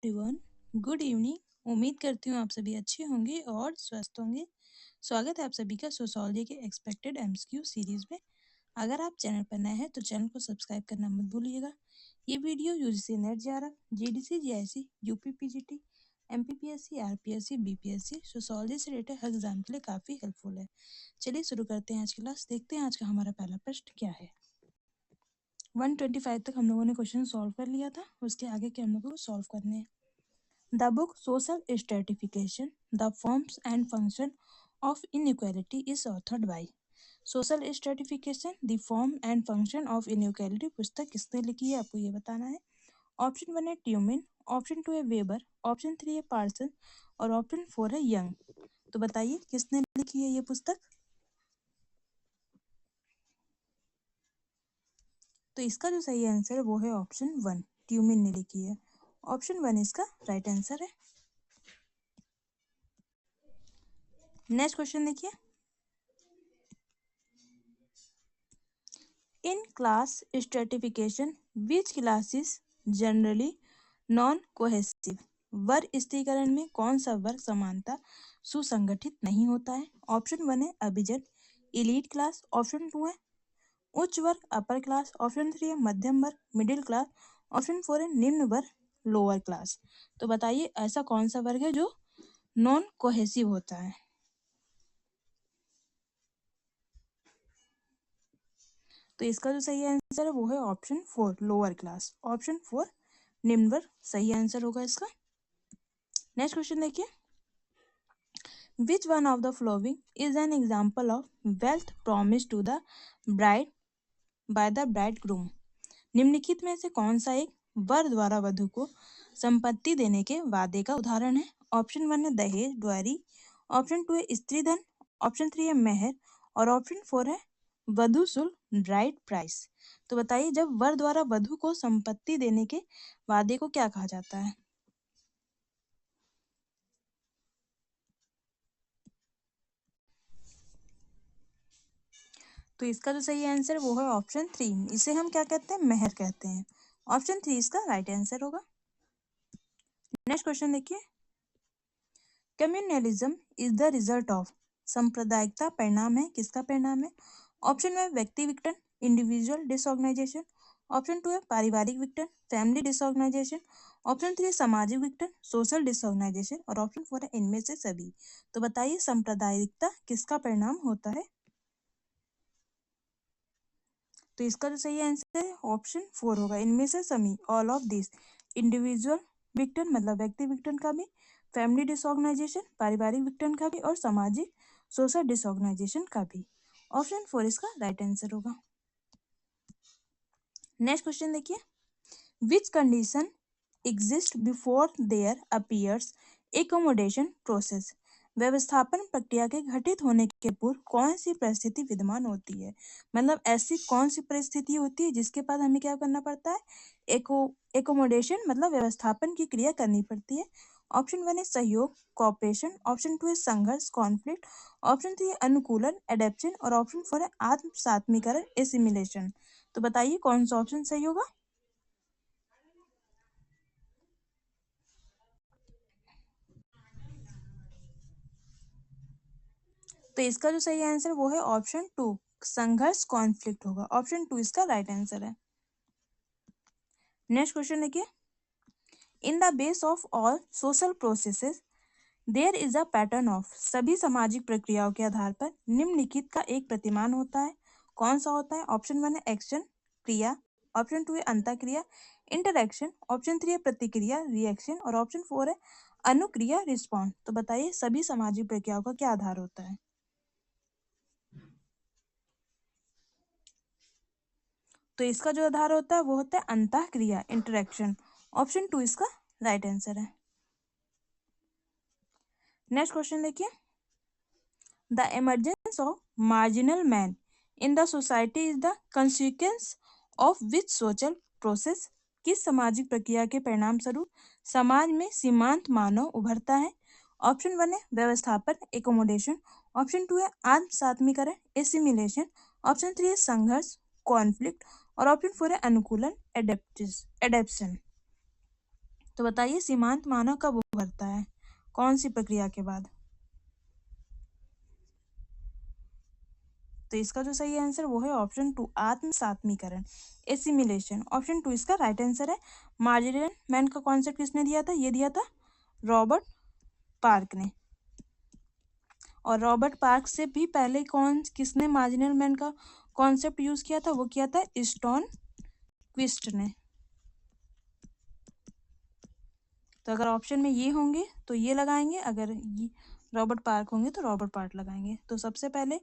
Everyone, good evening. उम्मीद करती हूँ आप सभी अच्छे होंगे और स्वस्थ होंगे। स्वागत है आप सभी का सोशोलॉजी के एक्सपेक्टेड एमसीक्यू सीरीज में। अगर आप चैनल पर नए हैं तो चैनल को सब्सक्राइब करना मत भूलिएगा। ये video UGC net JRF, GDC, GIC, UP PGT, MPPSC, RPSC, BPSC sociology से रिलेटेड हर एग्जाम के लिए काफ़ी हेल्पफुल है। चलिए शुरू करते हैं आज की क्लास। देखते हैं आज का हमारा पहला प्रश्न क्या है। 125 तक हम लोगों ने क्वेश्चन सॉल्व कर लिया था, उसके आगे के हम लोगों को सॉल्व करने हैं। The book Social Stratification, The Forms and Function of Inequality is authored by Social Stratification, The Form and Function of Inequality पुस्तक किसने लिखी है आपको ये बताना है। ऑप्शन 1 है ट्यूमिन, ऑप्शन 2 है वेबर, ऑप्शन 3 है पार्सन और ऑप्शन 4 है यंग। तो बताइए किसने लिखी है ये पुस्तक। तो इसका जो सही आंसर है वो है ऑप्शन 1, ट्यूमिन ने लिखी है। ऑप्शन 1 इसका राइट आंसर है। नेक्स्ट क्वेश्चन देखिए। In class stratification, which class is generally non-cohesive? वर्ग स्थिरीकरण में कौन सा वर्ग समानता सुसंगठित नहीं होता है। ऑप्शन 1 है अभिजन, इलीट क्लास, ऑप्शन 2 है उच्च वर्ग, अपर क्लास, ऑप्शन 3 है मध्यम वर्ग, मिडिल क्लास, ऑप्शन 4 है निम्न वर्ग, लोअर क्लास। तो बताइए ऐसा कौन सा वर्ग है जो नॉन कोहेसिव होता है। तो इसका जो सही आंसर है वो है ऑप्शन 4, लोअर क्लास। ऑप्शन 4 निम्न वर्ग सही आंसर होगा इसका। नेक्स्ट क्वेश्चन देखिए। Which one of the following is an example of wealth promise to the bride by the bridegroom? निम्नलिखित में से कौन सा एक वर द्वारा वधु को संपत्ति देने के वादे का उदाहरण है। ऑप्शन 1 है दहेज, ड्वारी, ऑप्शन 2 है स्त्री धन, ऑप्शन 3 है मेहर और ऑप्शन 4 है वधु शुल्क, ब्राइड प्राइस। तो बताइए जब वर द्वारा वधु को संपत्ति देने के वादे को क्या कहा जाता है। तो इसका जो सही आंसर वो है ऑप्शन 3, इसे हम क्या कहते हैं, मेहर कहते हैं। ऑप्शन 3 इसका राइट आंसर होगा। नेक्स्ट क्वेश्चन देखिए। Communalism is the result of, सांप्रदायिकता परिणाम है, किसका परिणाम है। ऑप्शन 1 व्यक्ति विघटन, इंडिविजुअल डिसऑर्गेनाइजेशन, ऑप्शन 2 है पारिवारिक विघटन, फैमिली डिसऑर्गेनाइजेशन, ऑप्शन 3 है सामाजिक विघटन, सोशल डिसऑर्गेनाइजेशन और ऑप्शन 4 है इनमें से सभी। तो बताइए सांप्रदायिकता किसका परिणाम होता है। तो इसका जो सही आंसर है ऑप्शन 4 होगा, इनमें से सभी, ऑल ऑफ दिस। इंडिविजुअल विघटन मतलब व्यक्ति विघटन का भी, फैमिली डिसऑर्गेनाइजेशन पारिवारिक विघटन का भी और सामाजिक सोशल डिसऑर्गेनाइजेशन का भी। ऑप्शन 4 इसका राइट आंसर होगा। नेक्स्ट क्वेश्चन देखिए। Which condition exist before there appears accommodation process? व्यवस्थापन प्रक्रिया के घटित होने के पूर्व कौन सी परिस्थिति विद्यमान होती है। मतलब ऐसी कौन सी परिस्थिति होती है जिसके बाद हमें क्या करना पड़ता है, एकोमोडेशन मतलब व्यवस्थापन की क्रिया करनी पड़ती है। ऑप्शन 1 है सहयोग, कॉपरेशन, ऑप्शन 2 है संघर्ष, कॉन्फ्लिक्ट, ऑप्शन 3 है अनुकूलन, एडेप्शन और ऑप्शन 4 है आत्मसात्मीकरण, एसिमिलेशन। तो बताइए कौन सा ऑप्शन सही होगा। तो इसका जो सही आंसर वो है ऑप्शन 2, संघर्ष, कॉन्फ्लिक्ट होगा। ऑप्शन 2 इसका राइट आंसर है। नेक्स्ट क्वेश्चन देखिए। In the base of all social processes there is a pattern of, सभी सामाजिक प्रक्रियाओं के आधार पर निम्नलिखित का एक प्रतिमान होता है। कौन सा होता है। ऑप्शन 1 है एक्शन, क्रिया, ऑप्शन 2 है अंतःक्रिया, इंटरएक्शन, ऑप्शन 3 है प्रतिक्रिया, रिएक्शन और ऑप्शन 4 है अनुक्रिया, रिस्पॉन्स। तो बताइए सभी सामाजिक प्रक्रियाओं का क्या आधार होता है। तो इसका जो आधार होता है वो होता है अंतःक्रिया, इंटरेक्शन। ऑप्शन 2 इसका राइट आंसर है। नेक्स्ट क्वेश्चन देखिए। The emergence of marginal man in the society is the consequence of which social process? किस सामाजिक प्रक्रिया के परिणाम स्वरूप समाज में सीमांत मानव उभरता है। ऑप्शन 1 है व्यवस्थापन, एकोमोडेशन, ऑप्शन 2 है आत्मसात्मीकरण, एसिमिलेशन, ऑप्शन 3 है संघर्ष, कॉन्फ्लिक्ट और ऑप्शन 4 है अनुकूलन, एडेप्शन। तो बताइए सीमांत मानव कब उभरता है, कौन सी प्रक्रिया के बाद? तो इसका जो सही आंसर वो है ऑप्शन 2, आत्म सात्मीकरण, एसिमिलेशन। ऑप्शन 2 इसका राइट आंसर है। मार्जिनल मैन का कॉन्सेप्ट किसने दिया था? ये दिया था रॉबर्ट पार्क ने। और रॉबर्ट पार्क से भी पहले किसने मार्जिनल मैन का कॉन्सेप्ट यूज किया था? वो किया था स्टोन क्विस्ट ने। तो अगर ऑप्शन में ये होंगे तो ये लगाएंगे, अगर ये रॉबर्ट पार्क होंगे तो रॉबर्ट पार्क लगाएंगे। तो सबसे पहले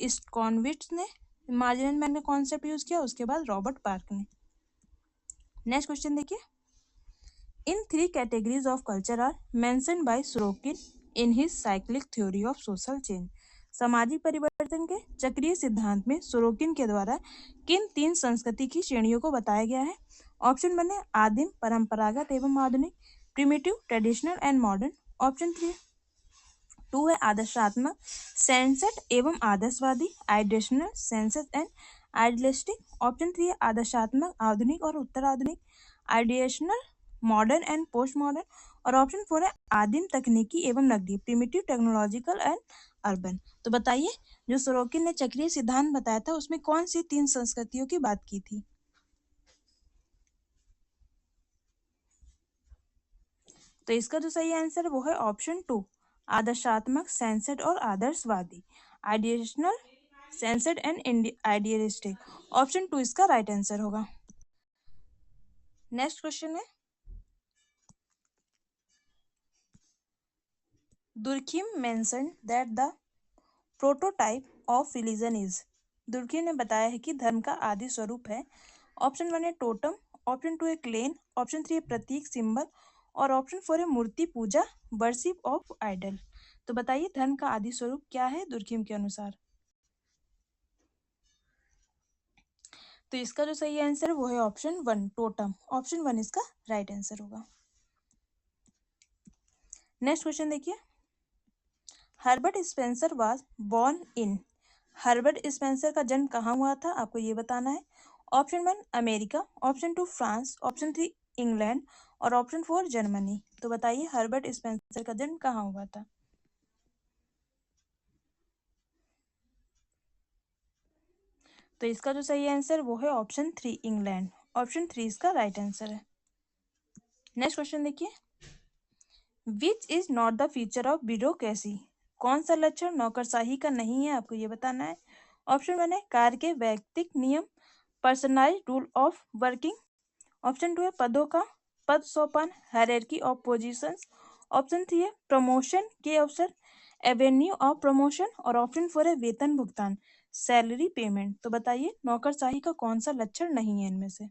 स्टोनक्विस्ट ने मार्जिनल मैन का कॉन्सेप्ट यूज किया, उसके बाद रॉबर्ट पार्क ने। नेक्स्ट क्वेश्चन देखिए, इन 3 categories of culture are mentioned by Sorokin in his cyclic theory of social change. सामाजिक परिवर्तन के चक्रीय सिद्धांत में सोरोकिन के द्वारा किन 3 संस्कृति की श्रेणियों को बताया गया है? ऑप्शन 1 है आदिम, परंपरागत एवं आधुनिक, primitive, traditional and modern. Option 2 है आदर्शात्मक, सेंसर्ड एवं आदर्शवादी, idealistic, sensate and idealistic. Option 3 है आदर्शात्मक, आधुनिक और उत्तर आधुनिक, idealistic, modern and post modern. और ऑप्शन 4 है आदिम, तकनीकी एवं नगरीय, प्रिमिटिव, टेक्नोलॉजिकल एंड अर्बन। तो बताइए जो सोरोकिन ने चक्रीय सिद्धांत बताया था उसमें कौन सी 3 संस्कृतियों की बात की थी? तो इसका जो सही आंसर है वो है ऑप्शन 2, आदर्शात्मक, सेंसर्ड और आदर्शवादी, idealistic, sensate and idealistic. Option 2 इसका राइट आंसर होगा। नेक्स्ट क्वेश्चन है, Durkheim mentioned that the prototype of religion is. Durkheim ने बताया है कि धर्म का आदि स्वरूप है। ऑप्शन 1 है टोटम, ऑप्शन 2 है क्लेन, ऑप्शन 3 है प्रतीक, सिंबल, और ऑप्शन 4 है मूर्ति पूजा, वर्शिप ऑफ आइडल। तो बताइए धर्म का आदि स्वरूप क्या है दुर्खिम के अनुसार? तो इसका जो सही आंसर है वो है ऑप्शन 1, टोटम। ऑप्शन 1 इसका राइट आंसर होगा। नेक्स्ट क्वेश्चन देखिए, Herbert Spencer was born in. Herbert Spencer का जन्म कहाँ हुआ था आपको ये बताना है। Option 1 America, option 2 France, option 3 England, और ऑप्शन 4 जर्मनी। तो बताइए हर्बर्ट स्पेंसर का जन्म कहाँ हुआ था? तो इसका जो सही आंसर वो है ऑप्शन 3 इंग्लैंड। ऑप्शन 3 इसका राइट आंसर है। नेक्स्ट क्वेश्चन देखिए, which is not the feature of bureaucracy. कौन सा लक्षण नौकरशाही का नहीं है आपको ये बताना है। ऑप्शन 1 है कार्य के वैयक्तिक नियम, personalised rule of working. Option 2 है पदों का पद सोपान, हायरार्की ऑफ पोजीशंस। ऑप्शन 3 है प्रमोशन के अवसर, एवेन्यू ऑफ प्रमोशन, और ऑप्शन 4 है वेतन भुगतान, सैलरी पेमेंट। तो बताइए नौकरशाही का कौन सा लक्षण नहीं है इनमें से?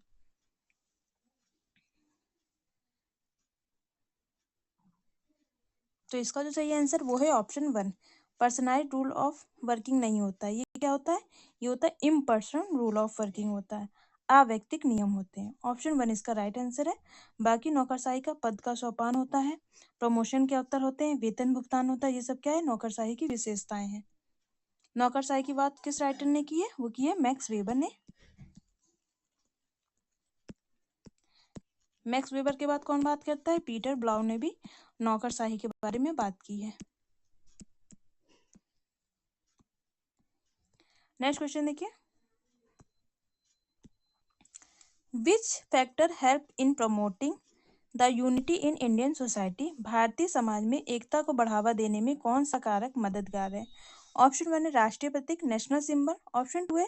तो इसका जो सही आंसर वो है option 1, personalised rule of working नहीं होता है। ये क्या होता है? ये होता है इम्पर्सनल रूल ऑफ वर्किंग होता है, अवैयक्तिक नियम होते हैं। ऑप्शन 1 इसका राइट आंसर है। बाकी नौकरशाही का पद का सोपान होता है, प्रमोशन के अवसर होते हैं, वेतन भुगतान होता है, ये सब क्या है नौकरशाही की विशेषताएं हैं। नौकरशाही की बात किस राइटर ने की है? वो की है मैक्स वेबर ने। मैक्स वेबर के बाद कौन बात करता है? पीटर ब्लाउ ने भी नौकरशाही के बारे में बात की है। नेक्स्ट क्वेश्चन देखिए, which factor help in promoting the unity in Indian society. Bharatiya Samaj में एकता को बढ़ावा देने में कौन सा कारक मददगार है। ऑप्शन 1 है राष्ट्रीय प्रतीक, नेशनल सिंबल। ऑप्शन 2 है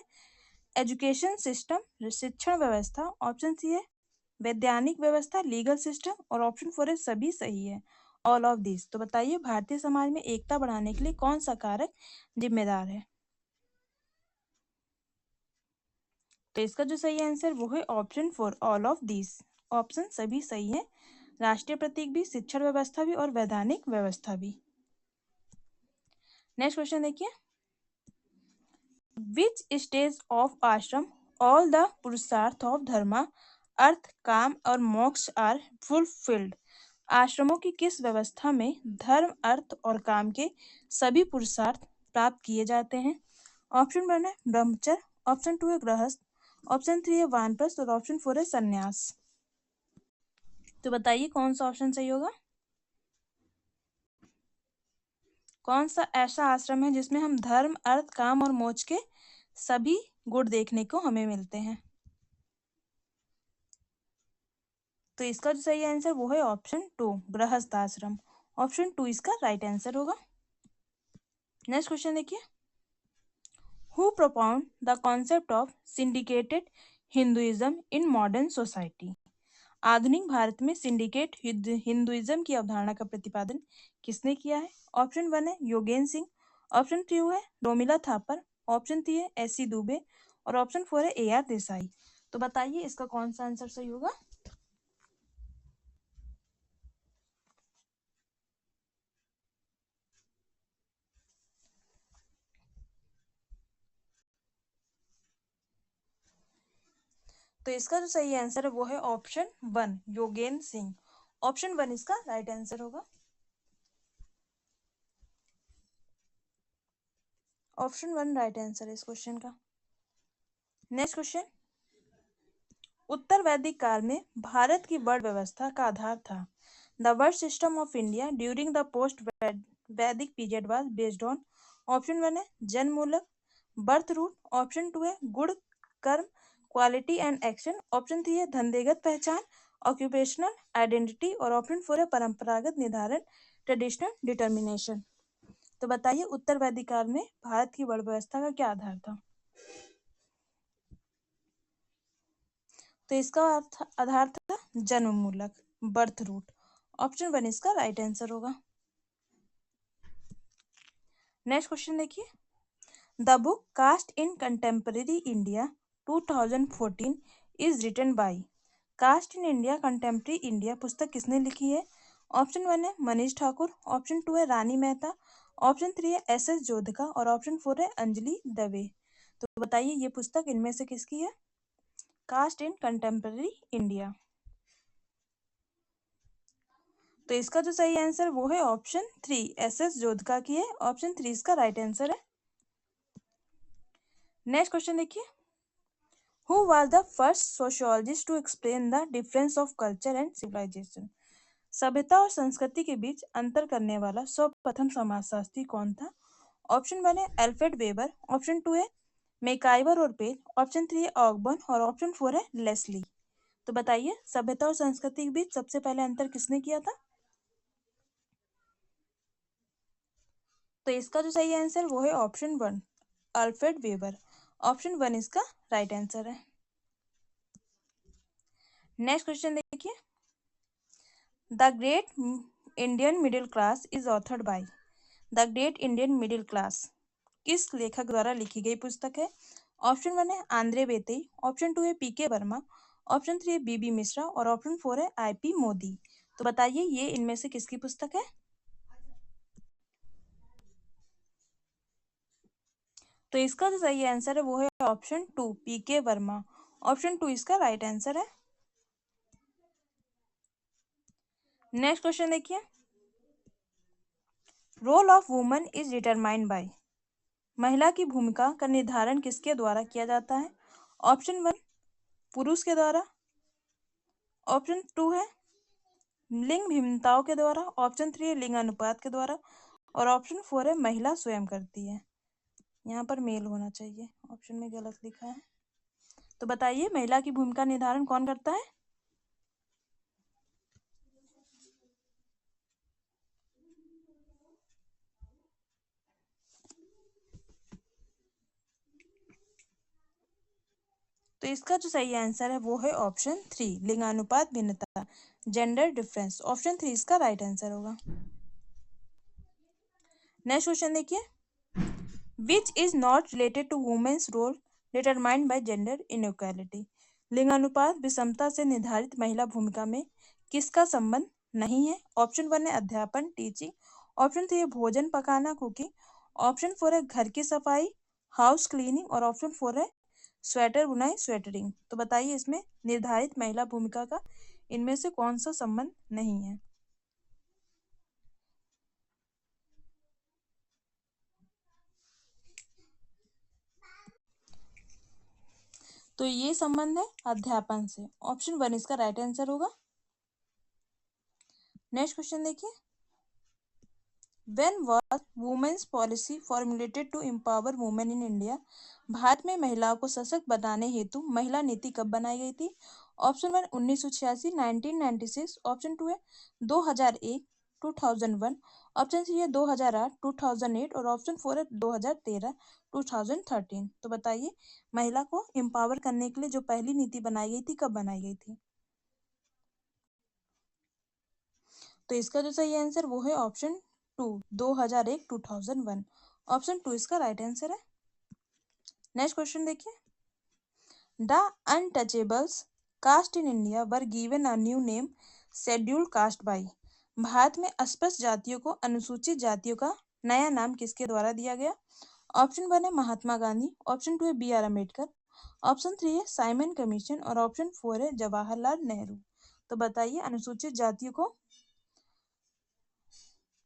एजुकेशन सिस्टम, शिक्षण व्यवस्था। ऑप्शन 3 है वैधानिक व्यवस्था, लीगल सिस्टम, और ऑप्शन 4 है सभी सही है, ऑल ऑफ दिस। तो बताइए भारतीय समाज में एकता बढ़ाने के लिए कौन सा कारक जिम्मेदार है? तो इसका जो सही आंसर वो है option 4, all of this. Option सभी सही है, राष्ट्रीय प्रतीक भी, शिक्षण व्यवस्था भी, और वैधानिक व्यवस्था भी। नेक्स्ट क्वेश्चन देखिए, विच स्टेज ऑफ आश्रम ऑल द पुरुषार्थ ऑफ धर्मा, अर्थ, काम और मोक्ष आर फुलफिल्ड। आश्रमों की किस व्यवस्था में धर्म, अर्थ और काम के सभी पुरुषार्थ प्राप्त किए जाते हैं। ऑप्शन 1 है ब्रह्मचर्य, ऑप्शन 2 है गृहस्थ, ऑप्शन 3 है वानप्रस्थ, और ऑप्शन 4 है संन्यास। तो बताइए कौन सा ऑप्शन सही होगा। कौन सा ऐसा आश्रम है जिसमें हम धर्म, अर्थ, काम और मोक्ष के सभी गुण देखने को हमें मिलते हैं। तो इसका जो सही आंसर वो है ऑप्शन 2, गृहस्थ आश्रम। ऑप्शन 2 इसका राइट आंसर होगा। नेक्स्ट क्वेश्चन देखिए, who प्रोपाउंड the concept of syndicated Hinduism in modern society. आधुनिक भारत में सिंडिकेट हिंदुइज्म की अवधारणा का प्रतिपादन किसने किया है। ऑप्शन 1 है योगेन सिंह, ऑप्शन 2 है रोमिला थापर, ऑप्शन 3 है एस.सी. दुबे और ऑप्शन 4 है ए.आर. देसाई। तो बताइए इसका कौन सा आंसर सही होगा। तो इसका जो सही आंसर है वो है ऑप्शन 1, योगेन सिंह। ऑप्शन 1 इसका राइट आंसर होगा। ऑप्शन 1 राइट आंसर है इस क्वेश्चन का। नेक्स्ट क्वेश्चन, उत्तर वैदिक काल में भारत की वर्ण व्यवस्था का आधार था। The word system of India during the post Vedic period was based on. Option 1 है जन्ममूलक, बर्थ रूट, ऑप्शन 2 है गुण कर्म क्वालिटी एंड एक्शन, ऑप्शन 3 है धंधेगत पहचान ऑक्यूपेशनल आइडेंटिटी और ऑप्शन 4 है परंपरागत निर्धारण ट्रेडिशनल डिटर्मिनेशन। तो बताइए उत्तर वैदिक काल में भारत की वर्ण व्यवस्था का क्या आधार था। तो इसका आधार था जन्ममूलक, बर्थ रूट। ऑप्शन 1 इसका राइट आंसर होगा। नेक्स्ट क्वेश्चन देखिए, the book caste in contemporary India 2014 is written by. Caste in India contemporary India पुस्तक किसने लिखी है। ऑप्शन 1 है मनीष ठाकुर, ऑप्शन 2 है रानी मेहता, ऑप्शन 3 है एस.एस. जोधका और ऑप्शन 4 है अंजलि दवे। तो बताइए ये पुस्तक इनमें से किसकी है। Cast in contemporary India. तो इसका जो सही आंसर वो है ऑप्शन 3, एस.एस. जोधका की है। ऑप्शन 3 इसका राइट आंसर है। नेक्स्ट क्वेश्चन देखिए, who was the first sociologist to explain the difference of culture and civilization. सभ्यता और संस्कृति के बीच अंतर करने वाला सर्वप्रथम समाजशास्त्री कौन था। ऑप्शन 1 है अल्फ्रेड वेबर, ऑप्शन 2 है मैकाइवर और पेज, ऑप्शन 3 है ऑगबर्न और ऑप्शन 4 है लेस्ली। तो बताइए सभ्यता और संस्कृति के बीच सबसे पहले अंतर किसने किया था। तो इसका जो सही आंसर वो है ऑप्शन 1, अल्फ्रेड वेबर। ऑप्शन 1 इसका राइट आंसर है। नेक्स्ट क्वेश्चन देखिए, the great Indian middle class is authored bye. The great Indian middle class किस लेखक द्वारा लिखी गई पुस्तक है। ऑप्शन 1 है आंद्रे बेतेई, ऑप्शन 2 है पी.के. वर्मा, ऑप्शन 3 है बी.बी. मिश्रा और ऑप्शन 4 है आई.पी. मोदी। तो बताइए ये इनमें से किसकी पुस्तक है। तो इसका जो सही आंसर है वो है ऑप्शन 2, पी.के. वर्मा। ऑप्शन 2 इसका राइट आंसर है। नेक्स्ट क्वेश्चन देखिए, role of woman is determined by. महिला की भूमिका का निर्धारण किसके द्वारा किया जाता है। ऑप्शन 1 पुरुष के द्वारा, ऑप्शन 2 है लिंग भिन्नताओं के द्वारा, ऑप्शन 3 है लिंग अनुपात के द्वारा और ऑप्शन 4 है महिला स्वयं करती है। यहाँ पर मेल होना चाहिए, ऑप्शन में गलत लिखा है। तो बताइए महिला की भूमिका निर्धारण कौन करता है। तो इसका जो सही आंसर है वो है ऑप्शन 3, लिंगानुपात भिन्नता, जेंडर डिफरेंस। ऑप्शन 3 इसका राइट आंसर होगा। नेक्स्ट क्वेश्चन देखिए, which is not related to women's role determined by gender inequality. लिंगानुपात विषमता से निर्धारित महिला भूमिका में किसका संबंध नहीं है। ऑप्शन 1 है अध्यापन टीचिंग, ऑप्शन 3 है भोजन पकाना कुकिंग, ऑप्शन 4 है घर की सफाई हाउस क्लीनिंग और ऑप्शन 4 है स्वेटर बुनाई स्वेटरिंग। तो बताइए इसमें निर्धारित महिला भूमिका का इनमें से कौन सा संबंध नहीं है। तो ये संबंध है अध्यापन से। ऑप्शन 1 इसका राइट आंसर होगा। नेक्स्ट क्वेश्चन देखिए, When was women's policy formulated to empower women in India? भारत में महिलाओं को सशक्त बनाने हेतु महिला नीति कब बनाई गई थी? ऑप्शन 1 1986 1996, ऑप्शन 2 है 2001 2001, ऑप्शन 3 है 2008 2008 और ऑप्शन 4 है 2013 2013। तो बताइए महिला को एम्पावर करने के लिए जो पहली नीति बनाई गई थी कब बनाई गई थी? तो इसका जो सही आंसर वो है ऑप्शन 2 2001 2001। ऑप्शन 2 इसका राइट आंसर है। नेक्स्ट क्वेश्चन देखिए, the untouchables caste in India were given a new name scheduled caste by. भारत में अस्पृश्य जातियों को अनुसूचित जातियों का नया नाम किसके द्वारा दिया गया? ऑप्शन 1 है महात्मा गांधी, ऑप्शन 2 है B.R. अम्बेडकर, ऑप्शन 3 है साइमन कमीशन और ऑप्शन 4 है जवाहरलाल नेहरू। तो बताइए अनुसूचित जातियों को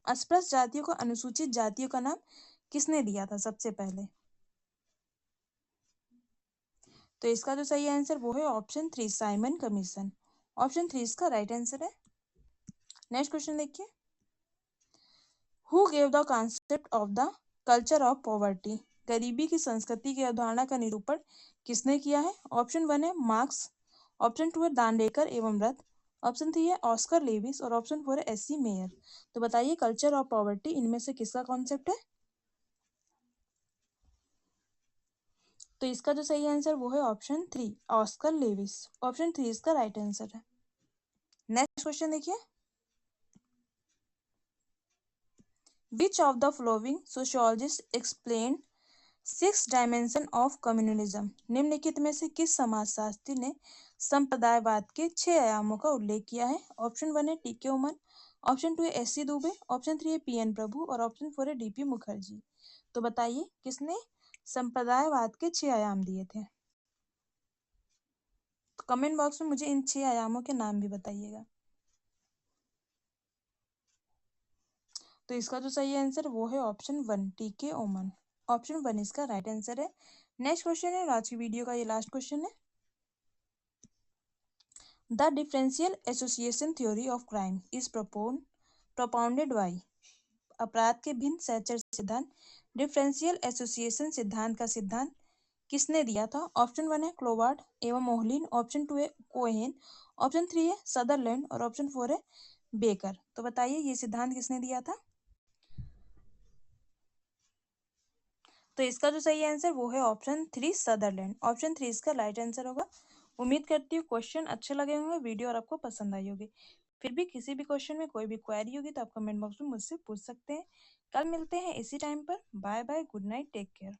अस्पृश्य जातियों को अनुसूचित जातियों का नाम किसने दिया था सबसे पहले? तो इसका जो सही आंसर वो है ऑप्शन 3 साइमन कमीशन। ऑप्शन 3 इसका राइट आंसर है। नेक्स्ट क्वेश्चन देखिए, who gave the concept of the culture of poverty? गरीबी की संस्कृति की अवधारणा का निरूपण किसने किया है? ऑप्शन 1 है मार्क्स, ऑप्शन 2 है दांडेकर एवं रथ, ऑप्शन 3 है ऑस्कर लेविस और ऑप्शन 4 है एस.सी. मेयर। तो बताइए कल्चर ऑफ पॉवर्टी इनमें से किसका कॉन्सेप्ट है? तो इसका जो सही आंसर वो है ऑप्शन 3 ऑस्कर लेविस। ऑप्शन 3 इसका राइट आंसर है। नेक्स्ट क्वेश्चन देखिए, which of the following sociologist explain 6 dimension of communalism? निम्नलिखित में से किस समाजशास्त्री ने संप्रदायवाद के 6 आयामों का उल्लेख किया है? ऑप्शन 1 है टी.के. उमन, ऑप्शन 2 है एस.सी. दुबे, ऑप्शन 3 है पी.एन. प्रभु और ऑप्शन 4 है डी.पी. मुखर्जी। तो बताइए किसने संप्रदायवाद के 6 आयाम दिए थे? तो कमेंट बॉक्स में मुझे इन 6 आयामों के नाम भी बताइएगा। तो इसका जो सही आंसर वो है ऑप्शन 1 टी.के. ओमन। ऑप्शन 1 इसका राइट आंसर है। नेक्स्ट क्वेश्चन है, आज की वीडियो का ये लास्ट क्वेश्चन है, the differential association theory of crime is propounded by. अपराध के भिन्न सहचर सिद्धांत डिफरेंशियल एसोसिएशन सिद्धांत का सिद्धांत किसने दिया था? ऑप्शन 1 है क्लोवार्ड एवं मोहलिन, ऑप्शन 2 है कोहेन, ऑप्शन 3 है सदरलैंड और ऑप्शन 4 है बेकर। तो बताइए ये सिद्धांत किसने दिया था? तो इसका जो सही आंसर वो है ऑप्शन 3 सदरलैंड। ऑप्शन 3 इसका राइट आंसर होगा। उम्मीद करती हूँ क्वेश्चन अच्छे लगे होंगे, वीडियो और आपको पसंद आई होगी। फिर भी किसी भी क्वेश्चन में कोई भी क्वेरी होगी तो आप कमेंट बॉक्स में मुझसे पूछ सकते हैं। कल मिलते हैं इसी टाइम पर। Bye bye, good night, take care.